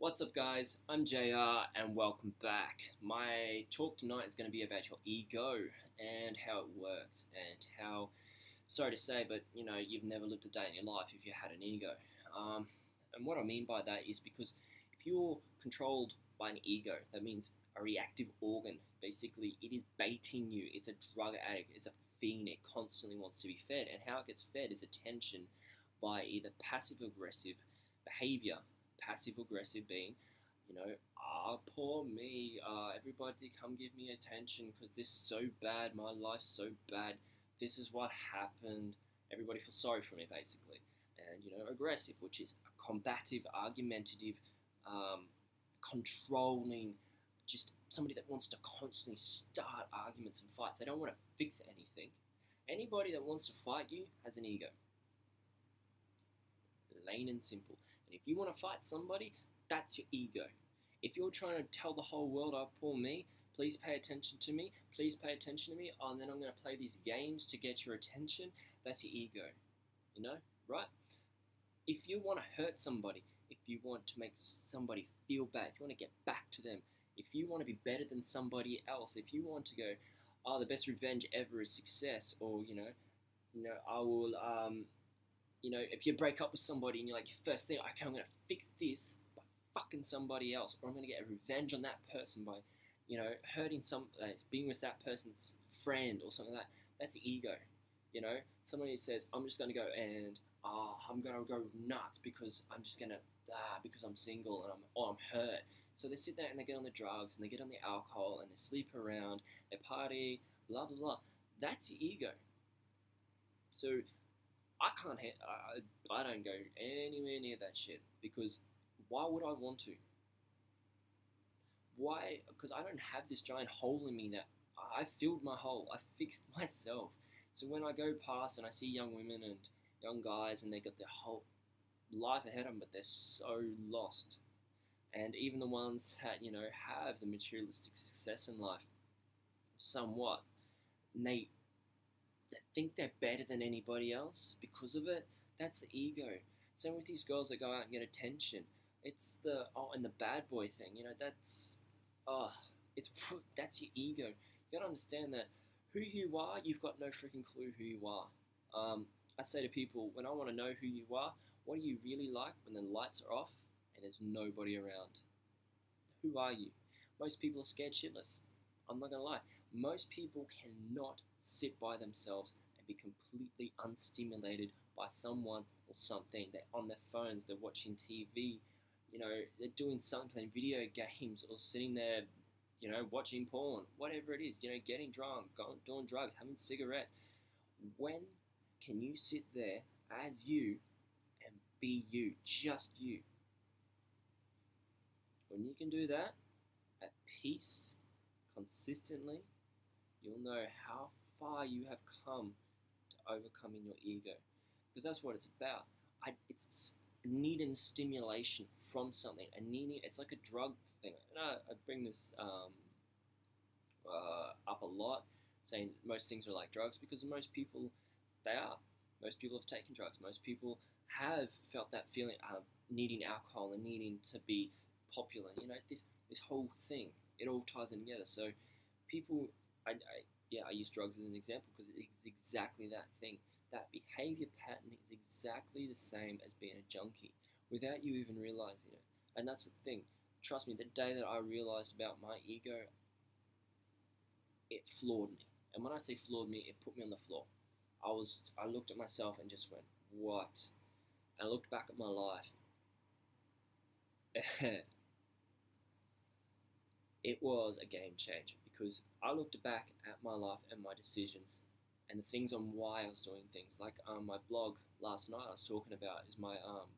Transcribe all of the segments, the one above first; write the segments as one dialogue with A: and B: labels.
A: What's up, guys? I'm JR, and welcome back. My talk tonight is going to be about your ego and how it works, and how, sorry to say, but you've never lived a day in your life if you had an ego. And what I mean by that is because if you're controlled by an ego, that means a reactive organ. Basically, it is baiting you. It's a drug addict. It's a fiend. It constantly wants to be fed, and how it gets fed is attention by either passive aggressive behavior. Passive aggressive being, poor me, everybody come give me attention because this is so bad, my life's so bad, this is what happened, everybody feels sorry for me, basically. And, aggressive, which is a combative, argumentative, um, controlling, just somebody that wants to constantly start arguments and fights. They don't want to fix anything. Anybody that wants to fight you has an ego. Plain and simple. And if you want to fight somebody, that's your ego. If you're trying to tell the whole world, oh, poor me, please pay attention to me, please pay attention to me, and then I'm going to play these games to get your attention, that's your ego. Right? If you want to hurt somebody, if you want to make somebody feel bad, if you want to get back to them, if you want to be better than somebody else, if you want to go, oh, the best revenge ever is success, or, I will, if you break up with somebody and you're like, your first thing, okay, I'm going to fix this by fucking somebody else, or I'm going to get revenge on that person by, hurting being with that person's friend or something like that. That's the ego. Somebody who says, I'm just going to go and, I'm going to go nuts because I'm just going to, because I'm single and I'm hurt. So they sit there and they get on the drugs and they get on the alcohol and they sleep around, they party, blah, blah, blah. That's your ego. So I don't go anywhere near that shit because why would I want to? Why? Because I don't have this giant hole in me that I filled my hole. I fixed myself. So when I go past and I see young women and young guys and they got their whole life ahead of them, but they're so lost. And even the ones that, have the materialistic success in life, somewhat, and they think they're better than anybody else because of it. That's the ego. Same with these girls that go out and get attention. It's the and the bad boy thing. Oh, it's that's your ego. You gotta understand that who you are, you've got no freaking clue who you are. I say to people, when I want to know who you are, what do you really like when the lights are off and there's nobody around? Who are you? Most people are scared shitless. I'm not gonna lie. Most people cannot sit by themselves and be completely unstimulated by someone or something. They're on their phones, they're watching TV, they're doing something, playing video games, or sitting there, watching porn, whatever it is, getting drunk, doing drugs, having cigarettes. When can you sit there as you and be you, just you? When you can do that at peace, consistently, you'll know how far you have come to overcoming your ego. Because that's what it's about. It's needing stimulation from something. It's like a drug thing. And I bring this up a lot, saying most things are like drugs because most people, they are. Most people have taken drugs. Most people have felt that feeling of needing alcohol and needing to be popular. This whole thing, it all ties in together. So people, I use drugs as an example because it's exactly that thing. That behavior pattern is exactly the same as being a junkie without you even realizing it. And that's the thing. Trust me, the day that I realized about my ego, it floored me. And when I say floored me, it put me on the floor. I looked at myself and just went, what? And I looked back at my life. It was a game changer because I looked back at my life and my decisions and the things on why I was doing things. Like my blog last night I was talking about is my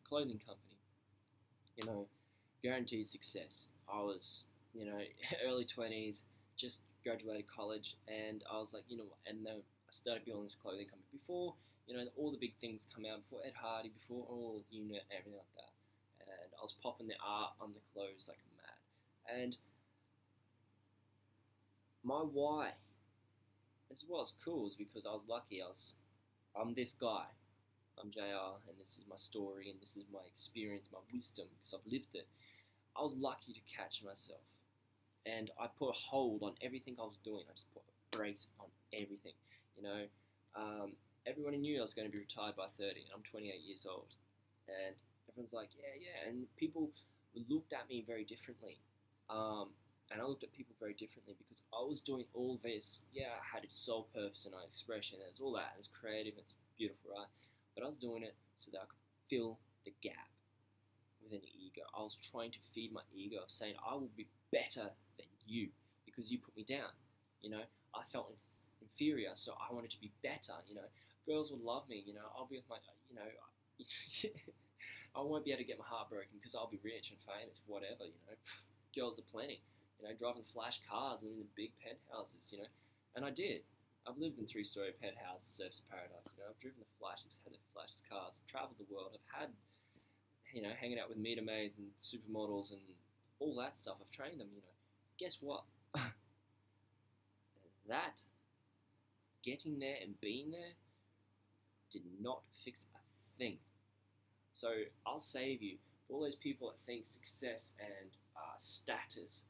A: clothing company. Guaranteed success. I was, early 20s, just graduated college, and I was like, and then I started building this clothing company before, all the big things come out, before Ed Hardy, before all, everything like that. And I was popping the art on the clothes like mad. And my why as well as cool is because I was lucky. I'm this guy. I'm JR, and this is my story, and this is my experience, my wisdom, because I've lived it. I was lucky to catch myself, and I put a hold on everything I was doing. I just put brakes on everything. You know, everyone knew I was going to be retired by 30, and I'm 28 years old, and everyone's like, yeah, yeah, and people looked at me very differently. And I looked at people very differently because I was doing all this. Yeah, I had a sole purpose and an expression. There's all that. It's creative. It's beautiful, right? But I was doing it so that I could fill the gap with an ego. I was trying to feed my ego of saying I will be better than you because you put me down. You know, I felt inferior, so I wanted to be better. You know, girls would love me. You know, I'll be with my, you know, I won't be able to get my heart broken because I'll be rich and famous, whatever. You know, girls are plenty. You know, driving flash cars and in the big penthouses. You know, and I did. I've lived in three-story penthouses, surfers paradise. You know, I've driven the flashes, had the flashes cars. I've travelled the world. I've had, you know, hanging out with meter maids and supermodels and all that stuff. I've trained them. You know, guess what? That getting there and being there did not fix a thing. So I'll save you for all those people that think success and status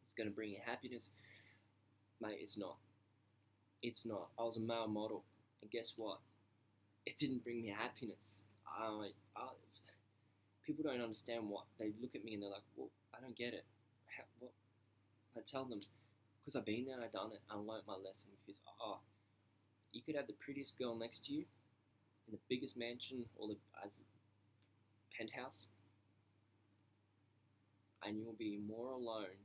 A: is going to bring you happiness. Mate, it's not. It's not. I was a male model, and guess what? It didn't bring me happiness. People don't understand what they look at me and they're like, "Well, I don't get it." What? I tell them because I've been there and I've done it. I learned my lesson because you could have the prettiest girl next to you in the biggest mansion or the as penthouse, and you'll be more alone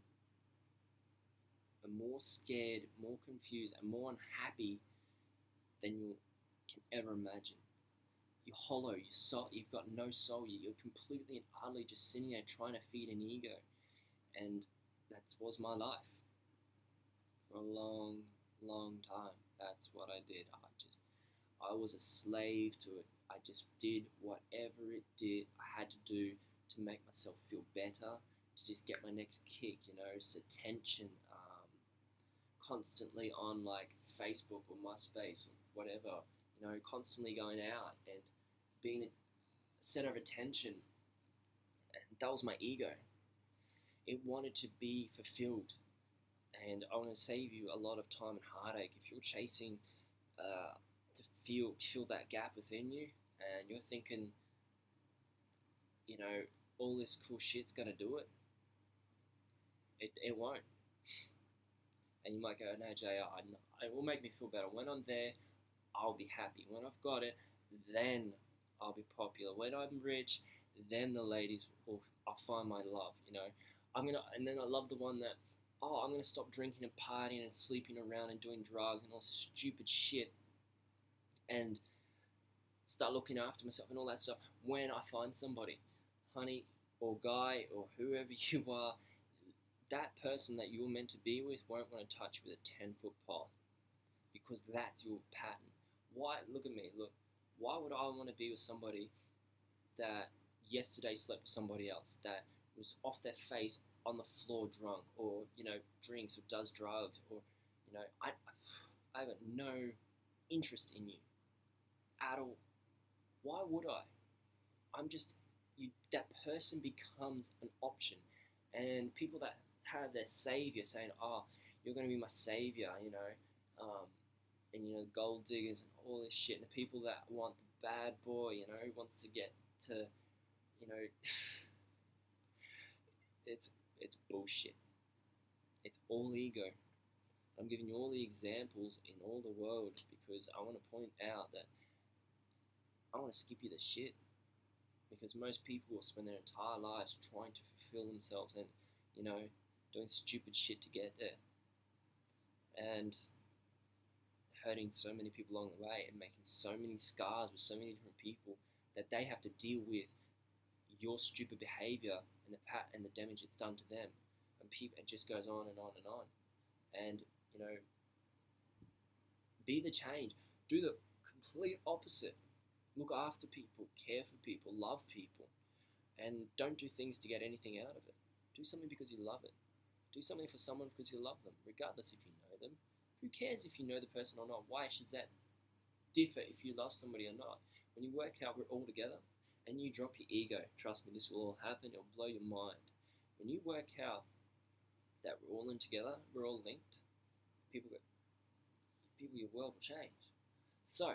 A: and more scared, more confused, and more unhappy than you can ever imagine. You're hollow, you've got no soul, you're completely and utterly just sitting there trying to feed an ego. And that was my life for a long, long time. That's what I did. I was a slave to it. I just did whatever it did I had to do to make myself feel better, to just get my next kick, you know, it's attention, constantly on like Facebook or MySpace or whatever, you know, constantly going out and being a center of attention. And that was my ego. It wanted to be fulfilled. And I want to save you a lot of time and heartache if you're chasing to fill that gap within you, and you're thinking, you know, all this cool shit's gonna do it. It won't. And you might go, no, JR, it will make me feel better. When I'm there, I'll be happy. When I've got it, then I'll be popular. When I'm rich, then the ladies will, I'll find my love, you know. And then I love the one that, oh, I'm gonna stop drinking and partying and sleeping around and doing drugs and all stupid shit and start looking after myself and all that stuff when I find somebody, honey or guy or whoever you are. That person that you're meant to be with won't want to touch you with a 10-foot pole because that's your pattern. Why? Look at me. Look. Why would I want to be with somebody that yesterday slept with somebody else, that was off their face on the floor drunk, or you know, drinks or does drugs, or you know, I have no interest in you at all. Why would I? I'm just you. That person becomes an option, and people that have their savior saying, "Oh, you're going to be my savior," you know, and you know, gold diggers and all this shit, and the people that want the bad boy, you know, who wants to get to, you know, it's it's bullshit. It's all ego. I'm giving you all the examples in all the world because I want to point out that I want to skip you the shit because most people will spend their entire lives trying to fulfill themselves and, you know, doing stupid shit to get there and hurting so many people along the way and making so many scars with so many different people that they have to deal with your stupid behavior and the damage it's done to them, and people it just goes on and on and on. And you know, be the change. Do the complete opposite. Look after people, care for people, love people, and don't do things to get anything out of it. Do something because you love it. Do something for someone because you love them, regardless if you know them. Who cares if you know the person or not? Why should that differ if you love somebody or not? When you work out, we're all together, and you drop your ego. Trust me, this will all happen. It'll blow your mind. When you work out that we're all in together, we're all linked, people go, people, your world will change. So,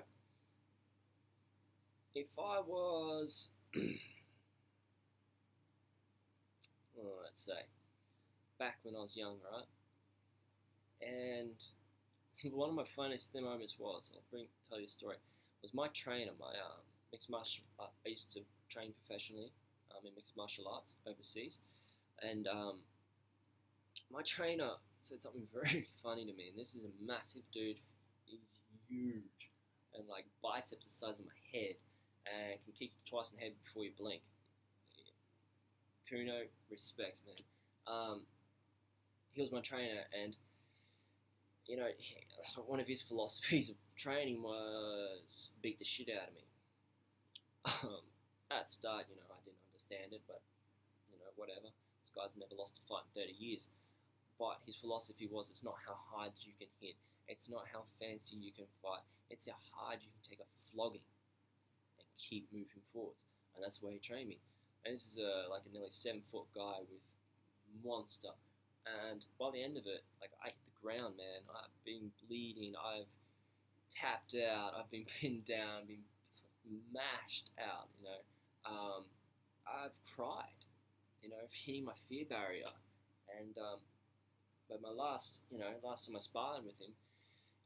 A: if I was, let's say, back when I was young, right? And one of my funniest moments was, tell you a story, was my trainer, my mixed martial I used to train professionally in mixed martial arts overseas. And my trainer said something very funny to me. And this is a massive dude. He's huge. And like biceps the size of my head. And can kick you twice in the head before you blink. Kuno, respect, man. He was my trainer, and you know, one of his philosophies of training was beat the shit out of me. At the start, I didn't understand it, but whatever. This guy's never lost a fight in 30 years. But his philosophy was, it's not how hard you can hit, it's not how fancy you can fight, it's how hard you can take a flogging and keep moving forwards. And that's the way he trained me. And this is like a nearly 7-foot guy with monster. And by the end of it, like, I hit the ground, man. I've been bleeding. I've tapped out. I've been pinned down. Been mashed out. I've cried. Hitting my fear barrier. And but my last time I sparred with him,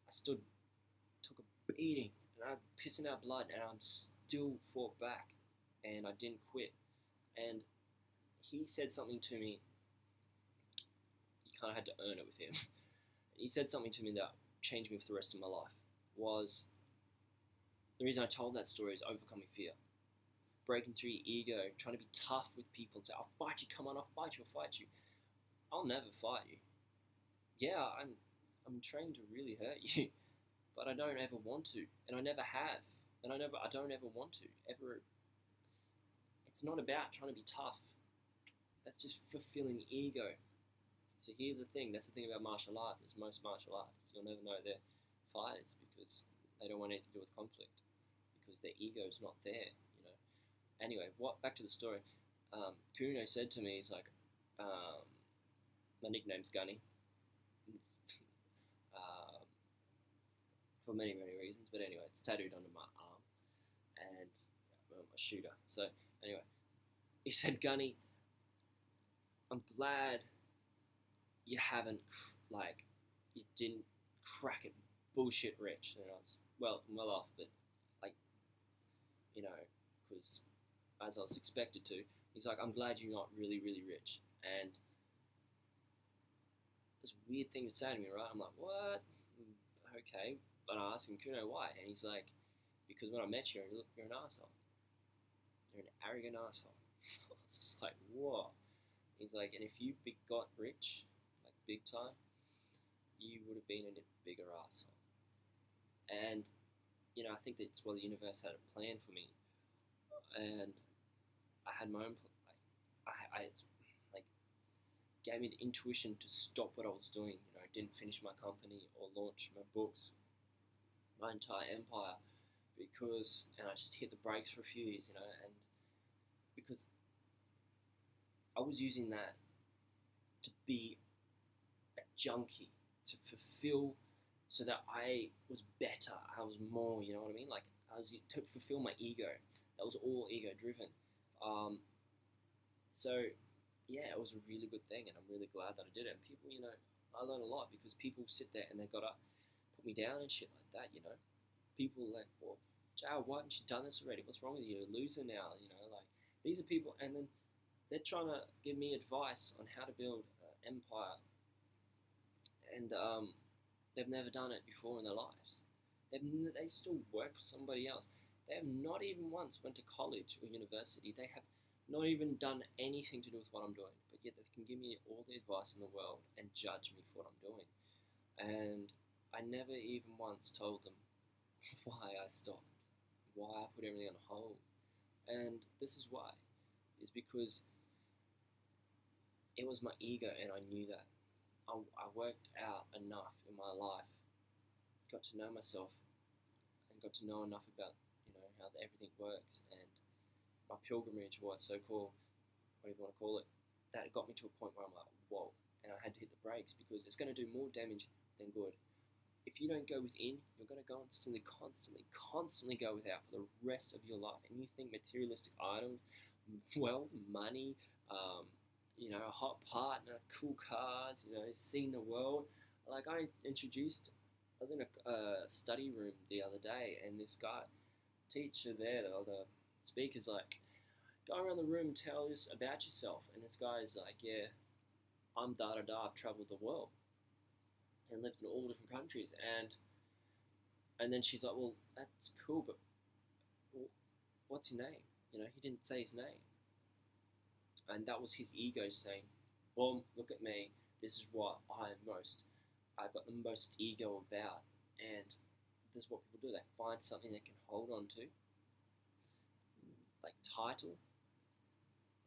A: I took a beating, and I'm pissing out blood, and I'm still fought back, and I didn't quit. And he said something to me. You kind of had to earn it with him. He said something to me that changed me for the rest of my life. Was the reason I told that story is overcoming fear, breaking through your ego, trying to be tough with people and say, "I'll fight you. Come on, I'll fight you. I'll fight you." I'll never fight you. Yeah, I'm trained to really hurt you, but I don't ever want to, and I never have, and I don't ever want to ever. It's not about trying to be tough. That's just fulfilling ego. So here's the thing. That's the thing about martial arts. Is most martial arts, you'll never know they're fighters because they don't want anything to do with conflict because their ego's not there. Anyway, back to the story. Kuno said to me, he's like, my nickname's Gunny. For many, many reasons, but anyway, it's tattooed onto my arm, and I'm a shooter. So anyway, he said, "Gunny, I'm glad you haven't, you didn't crack it bullshit rich." And I was, I'm well off, but like, because as I was expected to, he's like, "I'm glad you're not really, really rich." And this weird thing to say to me, right? I'm like, "What? Okay." But I asked him, "Kuno, why?" And he's like, "Because when I met you, you're an asshole. You're an arrogant asshole." I was just like, whoa. He's like, "And if you got rich, like big time, you would have been a bigger asshole." And I think that's what the universe had a plan for me, and I had my own. I like gave me the intuition to stop what I was doing. I didn't finish my company or launch my books, my entire empire, and I just hit the brakes for a few years, and because I was using that to be a junkie, to fulfill, so that I was better, I was more, you know what I mean? Like, I was to fulfill my ego. That was all ego driven. So, yeah, it was a really good thing, and I'm really glad that I did it. And people, I learned a lot because people sit there and they've got to put me down and shit like that, People are like, "Well, Joe, why haven't you done this already? What's wrong with you? You're a loser now," like, these are people, and then they're trying to give me advice on how to build an empire, and they've never done it before in their lives. They still work for somebody else. They have not even once went to college or university. They have not even done anything to do with what I'm doing, but yet they can give me all the advice in the world and judge me for what I'm doing. And I never even once told them why I stopped, why I put everything on hold. And this is why. Is because it was my ego, and I knew that. I worked out enough in my life, got to know myself, and got to know enough about, how everything works, and my pilgrimage, or what's so called, whatever you want to call it, that got me to a point where I'm like, whoa, and I had to hit the brakes because it's going to do more damage than good. If you don't go within, you're going to constantly go without for the rest of your life. And you think materialistic items, wealth, money, a hot partner, cool cars, seeing the world. Like I was in a study room the other day, and this guy, teacher there, or the speaker's like, go around the room and tell us about yourself. And this guy's like, yeah, I'm da da da. I've traveled the world and lived in all different countries. And then she's like, well, that's cool, but what's your name? He didn't say his name. And that was his ego saying, well, look at me. This is what I've got the most ego about. And this is what people do. They find something they can hold on to, like title,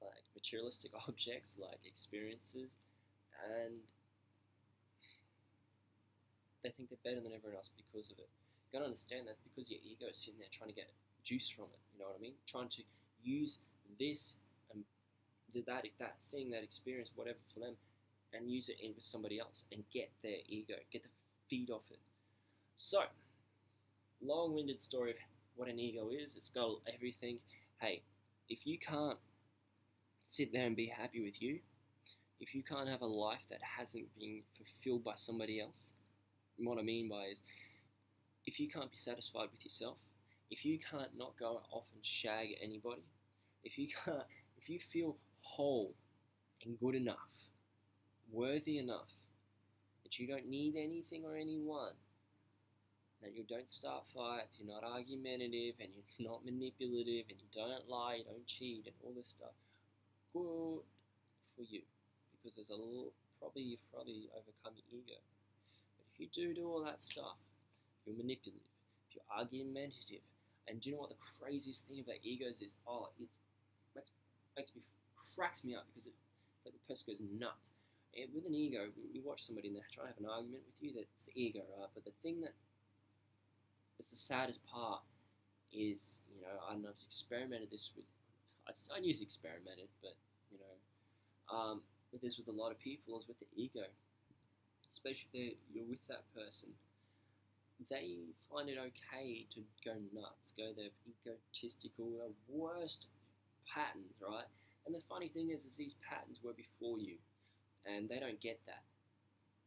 A: like materialistic objects, like experiences, and they think they're better than everyone else because of it. You gotta understand that's because your ego is sitting there trying to get juice from it. You know what I mean? Trying to use this and that thing, that experience, whatever for them, and use it in with somebody else and get their ego, get the feed off it. So, long-winded story of what an ego is. It's got everything. Hey, if you can't sit there and be happy with you, if you can't have a life that hasn't been fulfilled by somebody else, what I mean by is, if you can't be satisfied with yourself, if you can't not go off and shag anybody, if you feel whole and good enough, worthy enough, that you don't need anything or anyone, that you don't start fights, you're not argumentative, and you're not manipulative, and you don't lie, you don't cheat, and all this stuff, good for you, because there's you've probably overcome your ego. But if you do all that stuff, if you're manipulative, if you're argumentative, and do you know what the craziest thing about egos is? Oh, it cracks me up, because it's like the person goes nuts. And with an ego, you watch somebody and they try to have an argument with you, that's the ego, right? But the thing that is the saddest part is, I don't know if I've experimented this with, I use experimented, but, with this with a lot of people, is with the ego. Especially if you're with that person, they find it okay to go nuts, go their egotistical, worst patterns, right? And the funny thing is these patterns were before you, and they don't get that.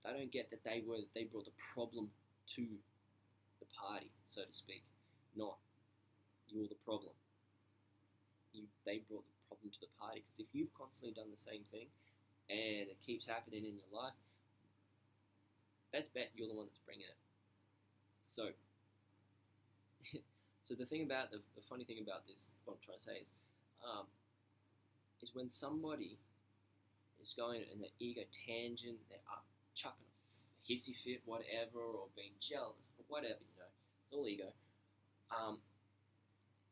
A: They don't get that they brought the problem to the party, so to speak, not you're the problem. They brought the problem to the party, because if you've constantly done the same thing and it keeps happening in your life, best bet you're the one that's bringing it. So, so the funny thing about this, what I'm trying to say is when somebody is going in an ego tangent, they're chucking a hissy fit, whatever, or being jealous, or whatever, it's all ego.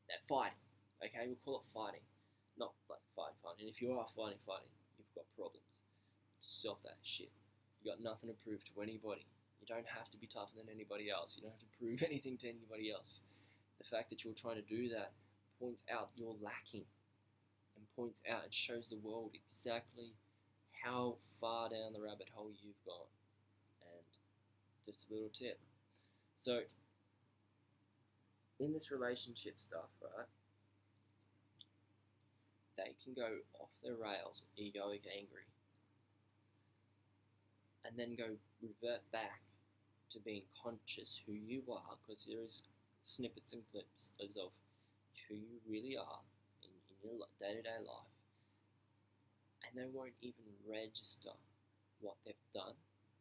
A: They're fighting. Okay, we'll call it fighting, not like fighting. And if you are fighting, you've got problems. Stop that shit. You got nothing to prove to anybody. You don't have to be tougher than anybody else. You don't have to prove anything to anybody else. The fact that you're trying to do that points out you're lacking, and points out and shows the world exactly how far down the rabbit hole you've gone. And just a little tip. So, in this relationship stuff, right, they can go off their rails, egoic, angry, and then go revert back to being conscious who you are, because there is snippets and clips of who you really are in your day-to-day life, and they won't even register what they've done,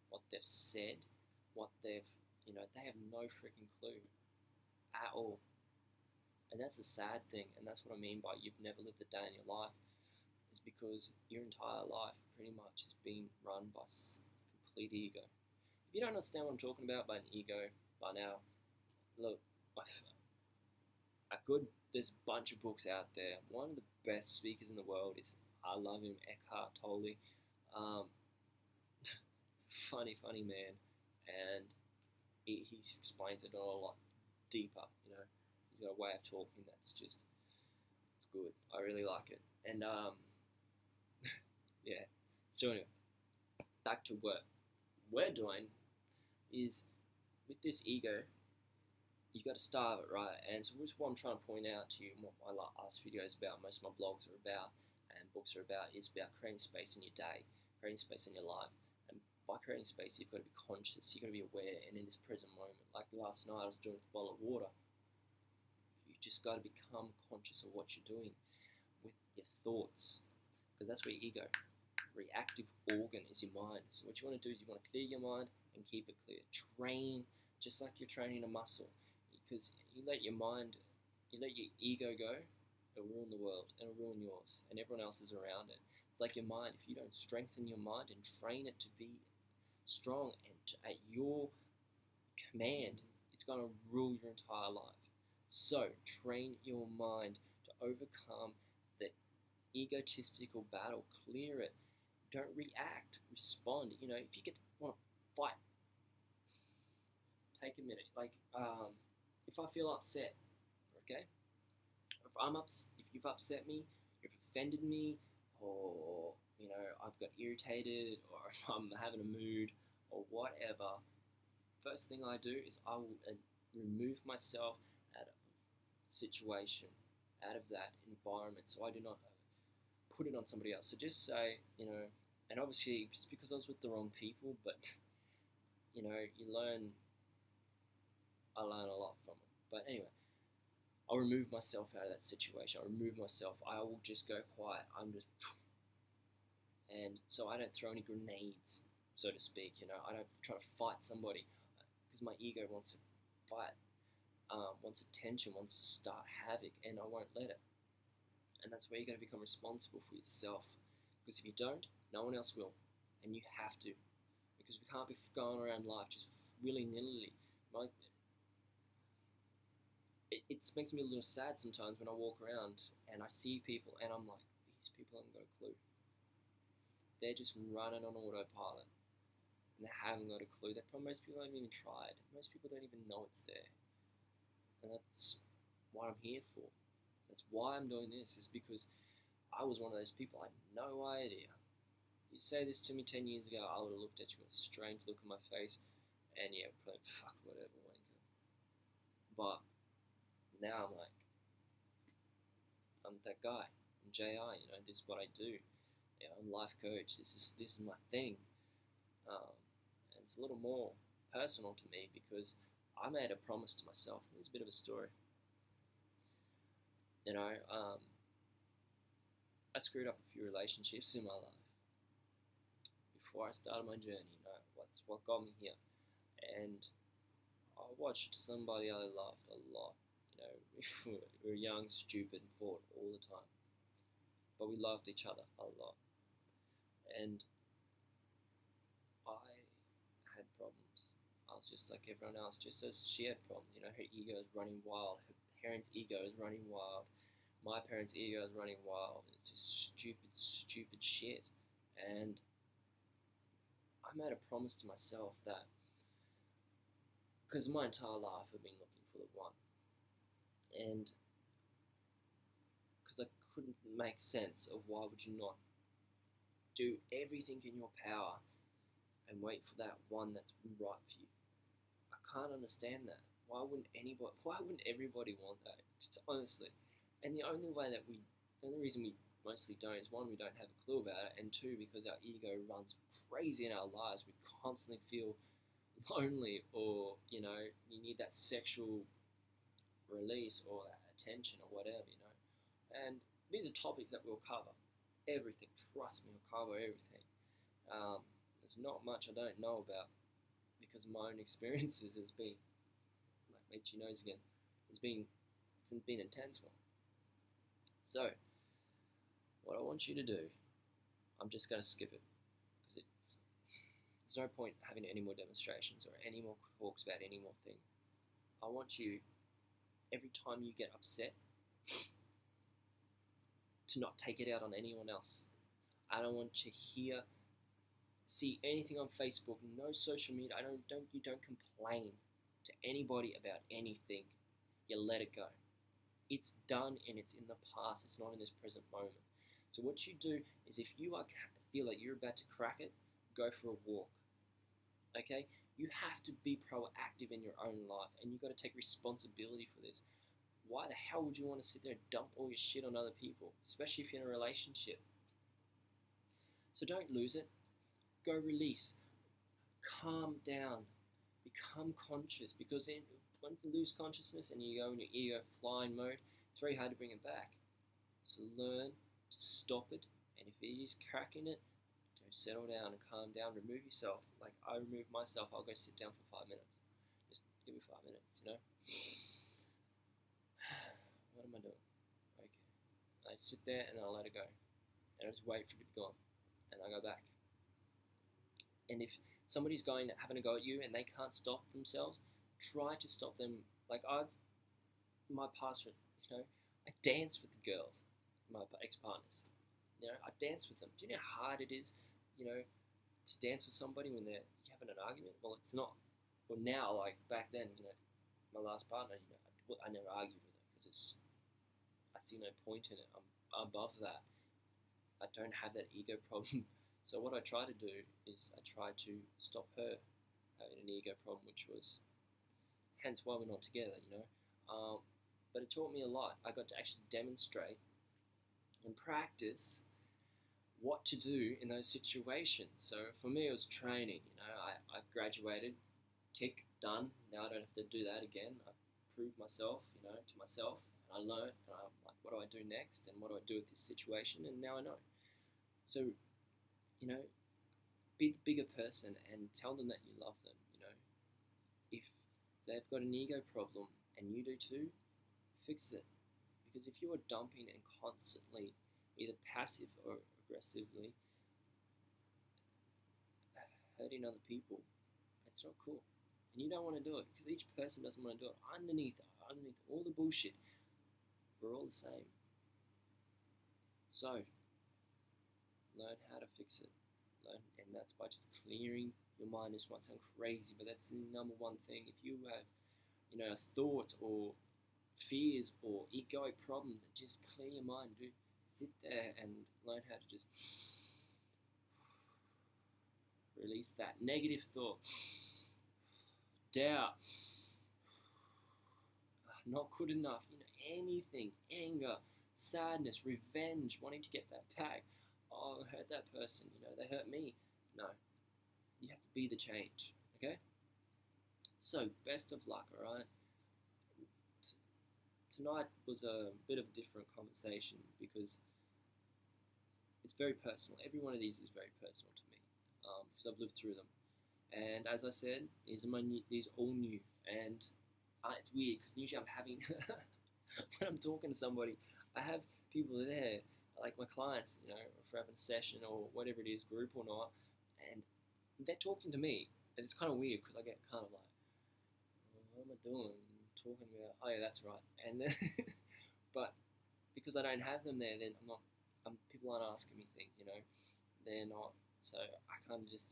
A: what they've said, what they have no freaking clue at all. And that's the sad thing, and that's what I mean by you've never lived a day in your life, is because your entire life pretty much has been run by complete ego. If you don't understand what I'm talking about by an ego by now, look, there's a bunch of books out there. One of the best speakers in the world is, I love him, Eckhart Tolle. Funny man, and he explains it a lot deeper. He's got a way of talking that's just, it's good. I really like it. And Yeah. So anyway, back to what we're doing is with this ego, you got to starve it, right? And so which what I'm trying to point out to you, and what my last video is about, most of my blogs are about, and books are about, is about creating space in your day, creating space in your life. And by creating space, you've got to be conscious, you've got to be aware, and in this present moment. Like last night, I was doing a bottle of water. You just got to become conscious of what you're doing with your thoughts, because that's where your ego, reactive organ, is your mind. So what you want to do is you want to clear your mind and keep it clear. Train just like you're training a muscle, because you let your mind, you let your ego go, it'll ruin the world and it'll ruin yours and everyone else's around it. It's like your mind. If you don't strengthen your mind and train it to be strong and at your command, it's going to rule your entire life. So train your mind to overcome the egotistical battle. Clear it. Don't react. Respond. You know, if you want to fight, take a minute. Like, if I feel upset, okay, if you've upset me, you've offended me, or you know I've got irritated, or I'm having a mood, or whatever. First thing I do is I will remove myself out of situation, out of that environment, so I do not put it on somebody else. So just say, you know, and obviously just because I was with the wrong people, but you know, I learn a lot from it. But anyway, I'll remove myself out of that situation. I'll remove myself. I will just go quiet. I'm just, and so I don't throw any grenades, so to speak. You know, I don't try to fight somebody because my ego wants to fight, wants attention, wants to start havoc, and I won't let it. And that's where you got to become responsible for yourself. Because if you don't, no one else will, and you have to. Because we can't be going around life just willy nilly. Like, it makes me a little sad sometimes when I walk around and I see people and I'm like, these people haven't got a clue. They're just running on autopilot and they haven't got a clue. Most people haven't even tried. Most people don't even know it's there. And that's what I'm here for. That's why I'm doing this, is because I was one of those people. I had no idea. You say this to me 10 years ago, I would have looked at you with a strange look on my face and yeah, probably, fuck, whatever, wanker. But now I'm like, I'm that guy. I'm JI, you know, this is what I do. Yeah, I'm life coach. This is my thing. And it's a little more personal to me because I made a promise to myself. Here's a bit of a story. You know, I screwed up a few relationships in my life before I started my journey. You know, what got me here, and I watched somebody I loved a lot. You know, we were young, stupid, and fought all the time, but we loved each other a lot. And I had problems. I was just like everyone else, just as she had problems. You know, her ego is running wild. Her parents' ego is running wild. My parents' ego is running wild. It's just stupid, stupid shit. And I made a promise to myself that, because my entire life I've been looking for the one, and because I couldn't make sense of why would you not do everything in your power and wait for that one that's right for you. I can't understand that. Why wouldn't anybody? Why wouldn't everybody want that? Just honestly, and the only reason we mostly don't is one, we don't have a clue about it, and two, because our ego runs crazy in our lives. We constantly feel lonely, or you know, you need that sexual release or that attention or whatever, you know. And these are topics that we'll cover. Everything, trust me, we'll cover everything. There's not much I don't know about because my own experiences has been, like itchy nose again, it's been an intense one. So, what I want you to do, I'm just going to skip it because there's no point having any more demonstrations or any more talks about any more thing. I want you, every time you get upset, to not take it out on anyone else. I don't want to see anything on Facebook, no social media. You don't complain to anybody about anything. You let it go. It's done and it's in the past. It's not in this present moment. So what you do is, if you are feel like you're about to crack it, go for a walk. Okay? You have to be proactive in your own life, and you've got to take responsibility for this. Why the hell would you want to sit there and dump all your shit on other people, especially if you're in a relationship? So don't lose it. Go release. Calm down. Become conscious, because then once you lose consciousness and you go in your ego flying mode, it's very hard to bring it back. So learn to stop it, and if it is cracking it, don't settle down and calm down. Remove yourself. Like I remove myself, I'll go sit down for 5 minutes. Just give me 5 minutes, you know? What am I doing? Okay. I sit there and I'll let it go. And I just wait for it to be gone. And I go back. And if somebody's having a go at you and they can't stop themselves, try to stop them. Like my past, I dance with the girls, my ex-partners. I dance with them. Do you know how hard it is, to dance with somebody when you're having an argument? Well, it's not. Well, now, like back then, my last partner, I never argued with her because I see no point in it. I'm above that. I don't have that ego problem. So what I try to do is I try to stop her having an ego problem, which was hence why we're not together, But it taught me a lot. I got to actually demonstrate and practice what to do in those situations. So for me, it was training. I graduated, tick, done. Now I don't have to do that again. I proved myself, to myself, and I learned. And I'm like, what do I do next? And what do I do with this situation? And now I know. So, be the bigger person and tell them that you love them. If they've got an ego problem and you do too, fix it. Because if you are dumping and constantly, either passive or aggressively, hurting other people, it's not cool. And you don't want to do it, because each person doesn't want to do it. Underneath all the bullshit, we're all the same. So, learn how to fix it. And that's by just clearing your mind. This might sound crazy, but that's the number one thing. If you have, thoughts or fears or egoic problems, just clear your mind. Sit there and learn how to just release that negative thought, doubt, not good enough, anything, anger, sadness, revenge, wanting to get that back. Oh, I hurt that person, they hurt me. No, you have to be the change, okay? So, best of luck, alright? Tonight was a bit of a different conversation because it's very personal. Every one of these is very personal to me because I've lived through them. And as I said, these are all new. And it's weird because usually I'm having, when I'm talking to somebody, I have people there, like my clients, for having a session or whatever it is, group or not, and they're talking to me. And it's kind of weird because I get kind of like, what am I doing? Talking about, oh yeah, that's right. And then, but because I don't have them there, then people aren't asking me things, they're not. So I kind of just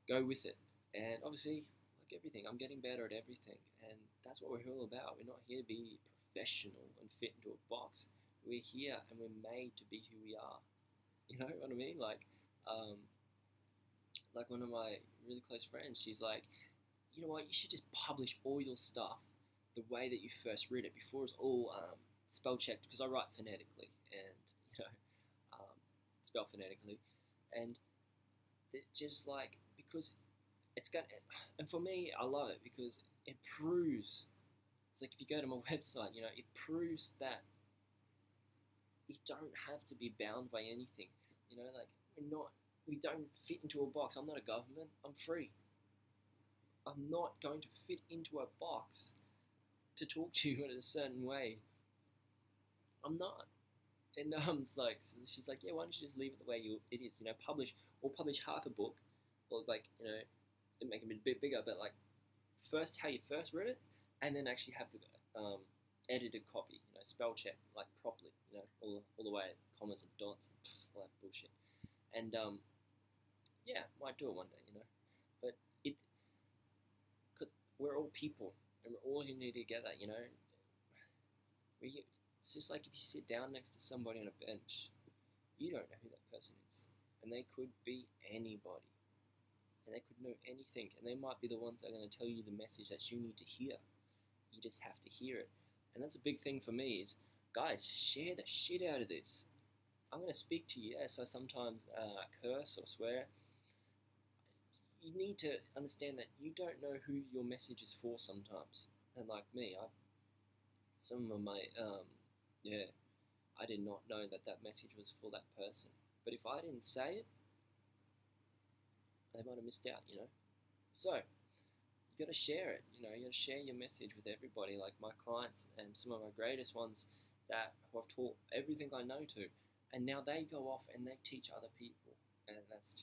A: go with it. And obviously, like everything, I'm getting better at everything. And that's what we're all about. We're not here to be professional and fit into a box. We're here and we're made to be who we are. You know what I mean? Like one of my really close friends, she's like, you know what, you should just publish all your stuff the way that you first read it, before it's all spell checked, because I write phonetically and spell phonetically, and just like, because it's going, and for me, I love it because it proves. It's like if you go to my website, it proves that you don't have to be bound by anything. Like we don't fit into a box. I'm not a government. I'm free. I'm not going to fit into a box to talk to you in a certain way. I'm not. And it's like, so she's like, yeah, why don't you just leave it the way it is? Publish half a book, or like, make it a bit bigger, but like first how you first read it, and then actually have the edited copy, spell check like properly, all the way, commas and dots, and all that bullshit. And yeah, might do it one day, but because we're all people and we're all in here together, It's just like if you sit down next to somebody on a bench, you don't know who that person is and they could be anybody, and they could know anything, and they might be the ones that are going to tell you the message that you need to hear. You just have to hear it. And that's a big thing for me is, guys, share the shit out of this. I'm going to speak to you. Yes, I sometimes curse or swear. You need to understand that you don't know who your message is for sometimes. And like me, some of my, I did not know that that message was for that person. But if I didn't say it, they might have missed out, So, you got to share it, you got to share your message with everybody, like my clients and some of my greatest ones that who I've taught everything I know to. And now they go off and they teach other people. And that's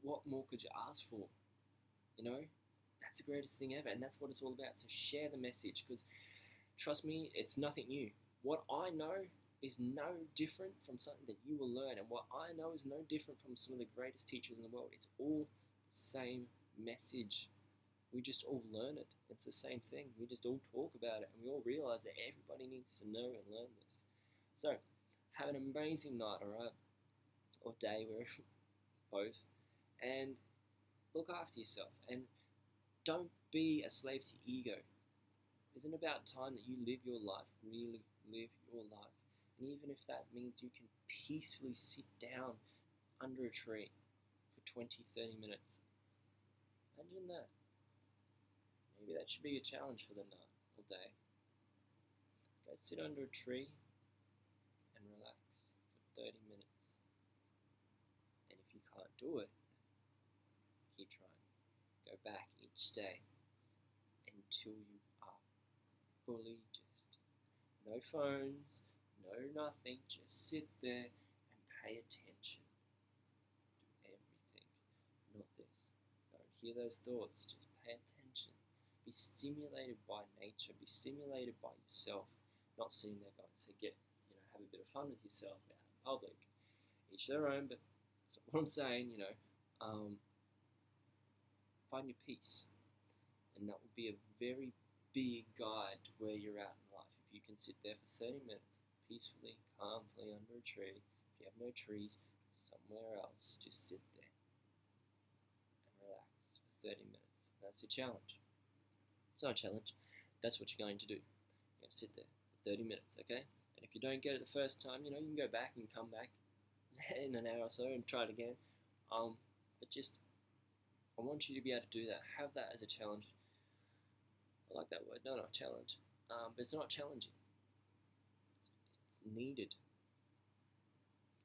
A: what more could you ask for? That's the greatest thing ever. And that's what it's all about. So share the message, because trust me, it's nothing new. What I know is no different from something that you will learn. And what I know is no different from some of the greatest teachers in the world. It's all the same message. We just all learn it. It's the same thing. We just all talk about it, and we all realize that everybody needs to know and learn this. So, have an amazing night, alright? Or day, where both. And look after yourself. And don't be a slave to ego. Isn't it about time that you live your life, really live your life? And even if that means you can peacefully sit down under a tree for 20, 30 minutes. Imagine that. Maybe that should be a challenge for the night or day. Go sit under a tree and relax for 30 minutes. And if you can't do it, keep trying. Go back each day until you are fully just no phones, no nothing, just sit there and pay attention. Do everything, not this. Don't hear those thoughts, just pay attention. Be stimulated by nature, be stimulated by yourself, not sitting there going, so have a bit of fun with yourself out in public. Each their own, but what I'm saying, find your peace. And that will be a very big guide to where you're at in life. If you can sit there for 30 minutes, peacefully, calmly under a tree, if you have no trees, somewhere else, just sit there and relax for 30 minutes. That's your challenge. It's not a challenge. That's what you're going to do. You're going to sit there for 30 minutes, okay? And if you don't get it the first time, you can go back and come back in an hour or so and try it again. But just, I want you to be able to do that. Have that as a challenge. I like that word. No, not challenge. But it's not challenging. It's needed.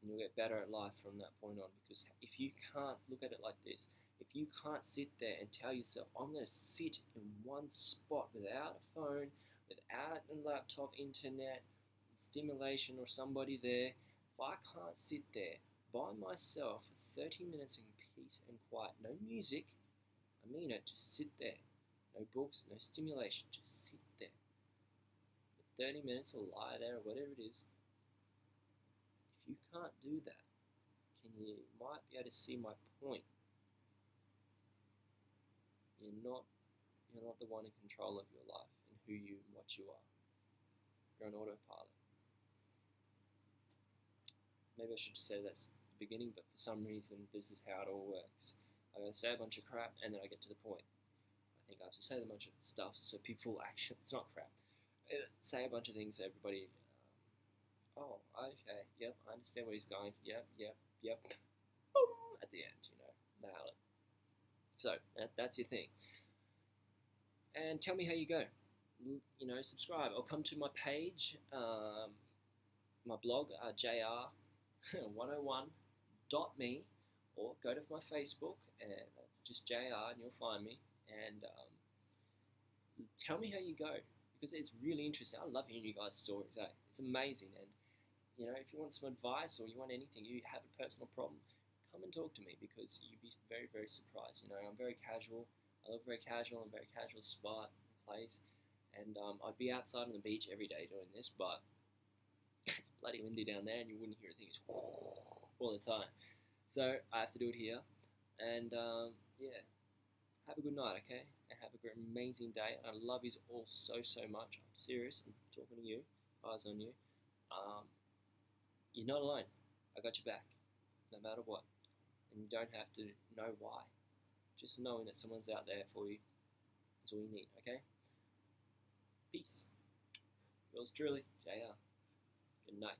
A: And you'll get better at life from that point on. Because if you can't look at it like this, if you can't sit there and tell yourself, I'm going to sit in one spot without a phone, without a laptop, internet, stimulation or somebody there, if I can't sit there by myself for 30 minutes in peace and quiet, no music, I mean it, just sit there. No books, no stimulation, just sit there. For 30 minutes or lie there or whatever it is. If you can't do that, you might be able to see my point. You're not the one in control of your life and who you and what you are. You're on autopilot. Maybe I should just say that's the beginning, but for some reason this is how it all works. I'm going to say a bunch of crap and then I get to the point. I think I have to say a bunch of stuff so people actually, it's not crap. Say a bunch of things so everybody, oh, okay, yep, I understand where he's going, yep, at the end, nail it. So, that's your thing. And tell me how you go. Subscribe or come to my page, my blog, jr101.me, or go to my Facebook, and it's just JR, and you'll find me, and tell me how you go, because it's really interesting. I love hearing you guys' stories. It's amazing, and if you want some advice or you want anything, you have a personal problem, come and talk to me, because you'd be very, very surprised. I'm very casual. I live very casual and very casual spot and place, and I'd be outside on the beach every day doing this, but it's bloody windy down there, and you wouldn't hear a thing. It's all the time. So I have to do it here, and have a good night, okay? And have a great, amazing day. And I love you all so, so much. I'm serious. I'm talking to you. Eyes on you. you're not alone. I got your back, no matter what. And you don't have to know why. Just knowing that someone's out there for you is all you need, okay? Peace. Yours truly, JR. Good night.